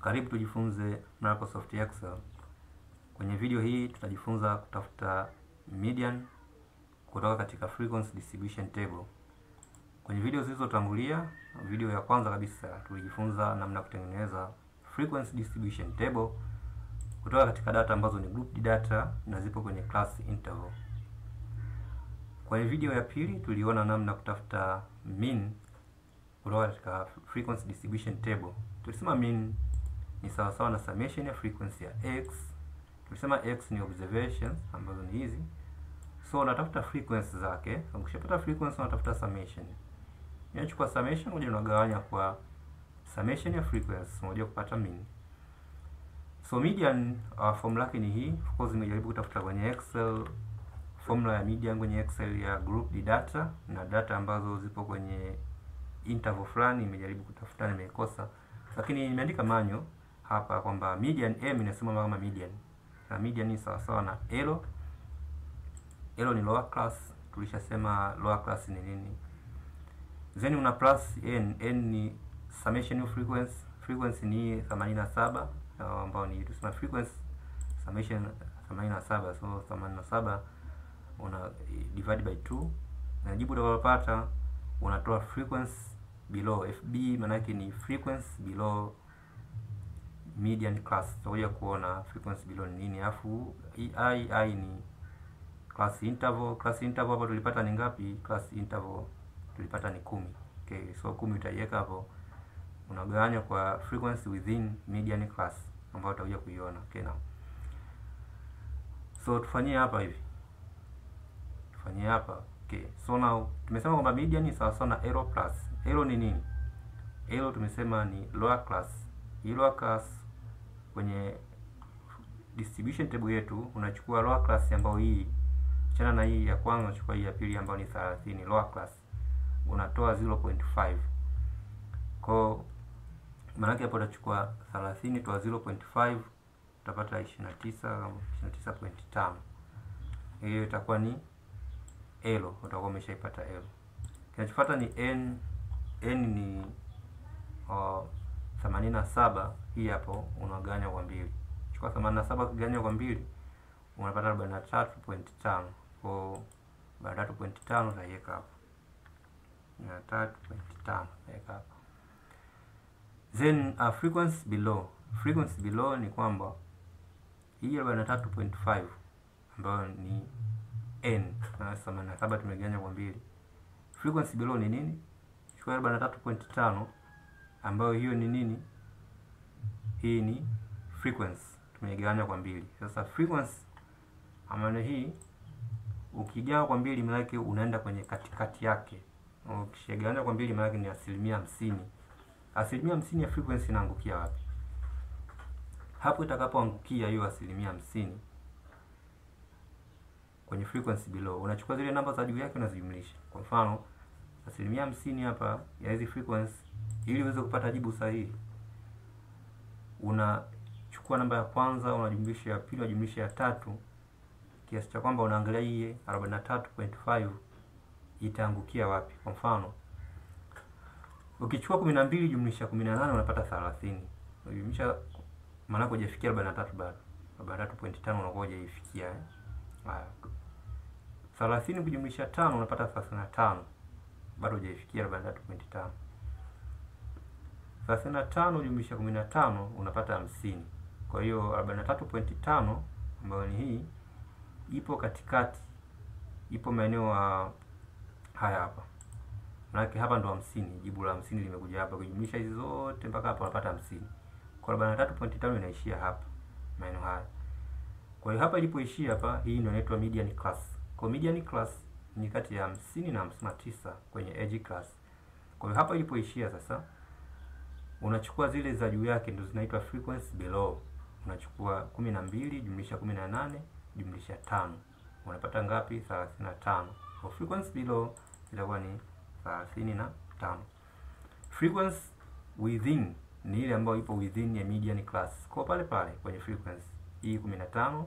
Karibu tujifunze Microsoft Excel. Kwenye video hii tutajifunza kutafuta median kutoka katika frequency distribution table. Kwenye video zilizotangulia, video ya kwanza kabisa tulijifunza namna kutengeneza frequency distribution table kutoka katika data ambazo ni grouped data na zipo kwenye class interval. Kwenye video ya pili tuliona namna kutafuta mean kutoka katika frequency distribution table. Tulisema mean ni sawa sawa na summation ya frequency ya x. Tulisema x ni observations ambazo ni hizi. So unatafuta frequency zake. Ukishapata frequency unatafuta summation. Unachukua summation moja unagawanya kwa summation ya frequency moja kupata mean. So median formula yake ni hii. Of course nimejaribu kutafuta kwenye Excel formula ya median kwenye Excel ya grouped data na data ambazo zipo kwenye interval fulani nimejaribu kutafuta nimekosa. Lakini nimeandika manyo hapa kwamba median m inasema kama median. Na median ni sawa sawa na L. L ni lower class, tulishasema lower class ni nini. Then una plus n, n ni summation of frequency. Frequency ni 87 ambao ni tusema frequency summation 87, so 87 una divide by 2 na jibu utakayopata unatoa frequency below FB, maana yake ni frequency below median class. Tutakuja kuona frequency below ni nini. Alafu I ni class interval. Class interval hapo tulipata ni ngapi? Class interval tulipata ni 10. Okay, so 10 utaiweka hapo. Unagawanya kwa frequency within median class ambayo utakuja kuiona. Okay, now. So tufanyie hapa hivi. Tufanyie hapa. Okay, so now tumesema kwamba median ni sawa sawa na L plus. L ni nini? L tumesema ni lower class. Hii lower class kwenye distribution table yetu unachukua lower class ambayo hii chana na hii ya kwanza unachukua hii ya pili ambayo ni 30 lower class. Unatoa 0.5. Kwa maana yake hapo utachukua 30 toa 0.5 utapata 29.5. Hiyo itakuwa ni L, utakuwa umeshaipata L. Kinachofuata ni N. N ni 87. Hii hapo unagawanya kwa 2. Chukua 87 kugawanya kwa 2 unapata 43.5. Kwa 43.5 utaiweka hapo. 43.5 utaiweka hapo. Then frequency below. Frequency below ni kwamba hii 43.5 ambayo ni N na 87 tumegawanya kwa 2. Frequency below ni nini? Chukua 43.5 ambayo hiyo ni nini? Hii ni frequency tumegawanya kwa 2. Sasa frequency ambayo hii ukigawa kwa 2 maana yake unaenda kwenye katikati yake. Ukishagawanya kwa 2 maana yake ni 50%. 50% ya frequency inaangukia wapi? Hapo itakapoangukia hiyo 50% kwenye frequency below, unachukua zile namba za juu yake unazijumlisha. Kwa mfano 50% hapa ya hizi frequency, ili uweze kupata jibu sahihi unachukua namba ya kwanza unajumlisha ya pili unajumlisha ya tatu, kiasi cha kwamba unaangalia hii 43.5 itaangukia wapi. Kwa mfano ukichukua 12 jumlisha 18 unapata 30. Unajumlisha maana hujafikia 43 bado. 43.5 unakoje ifikia haya. 30 kujumlisha 5 unapata 35. Bado hujaifikia 43.5. 35 jumlisha 15 unapata 50. Kwa hiyo 43.5 ambayo ni hii ipo katikati. Ipo maeneo haya hapa. Maana hapa ndo 50. Jibu la 50 limekuja hapa. Kujumlisha hizo zote mpaka hapa unapata 50. Kwa 43.5 inaishia hapa maeneo haya. Kwa hiyo hapa ilipoishia hapa, hii ndio inaitwa median class. Kwa median class ni kati ya 50 na 59 kwenye edge class. Kwa hiyo hapa ilipoishia sasa unachukua zile za juu yake ndio zinaitwa frequency below. Unachukua 12 jumlisha 18 jumlisha 5. Unapata ngapi? 35. Kwa frequency below itakuwa ni 35. Frequency within ni ile ambayo ipo within ya median class. Kwa pale pale kwenye frequency hii 15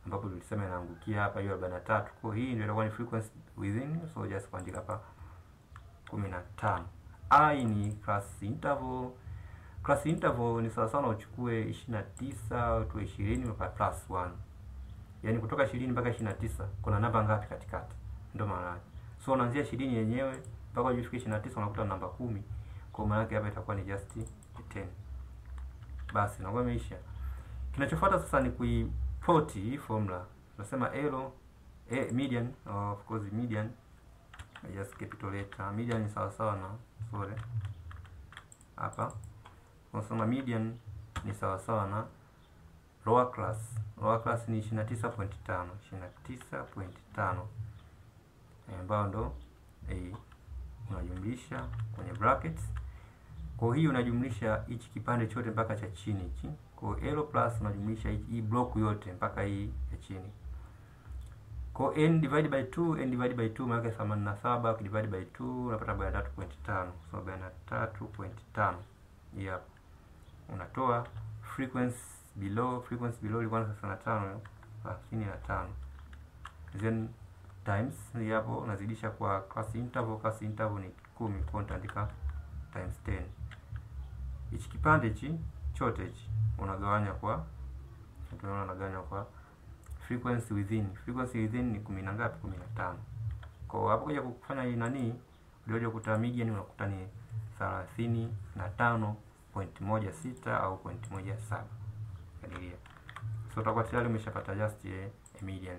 ambapo tulisema inaangukia hapa hiyo 43. Kwa hii ndio itakuwa ni frequency within, so just kuandika hapa 15. I ni class interval, Class interval ni sawa sawa uchukue 29 au 20 plus 1. Yaani kutoka 20 mpaka 29 kuna namba ngapi katikati? Ndio maana yake. So unaanzia 20 yenyewe mpaka ufike 29 unakuta namba 10. Kwa maana yake hapa itakuwa ni just 10. Basi na imeisha. Kinachofuata sasa ni kuiplot hii formula. Tunasema L median, of course median, just capital letter. Median ni sawa sawa na hapa tunasema median ni sawa sawa na lower class. Lower class ni 29.5, 29.5 ambayo ndo unajumlisha kwenye brackets. Kwa hiyo unajumlisha hichi kipande chote mpaka cha chini hichi. Kwa L plus unajumlisha hii block yote mpaka hii ya chini. Kwa n divided by 2, n divided by 2 maana 87 divide by 2 unapata 43.5. So 43.5. Hii hapa. Unatoa frequency below ilikuwa 35. Then times hii hapo unazidisha kwa class interval ni 10, kwa utaandika times 10. Hichi kipande hichi chote hichi unagawanya kwa frequency within. Frequency within ni 10 na ngapi? 15. Kwa hapo kuja kufanya hii nani ndio kukuta median unakuta ni 35.16 au 0.17. Kadiria. So utakuwa tayari umeshapata just a median.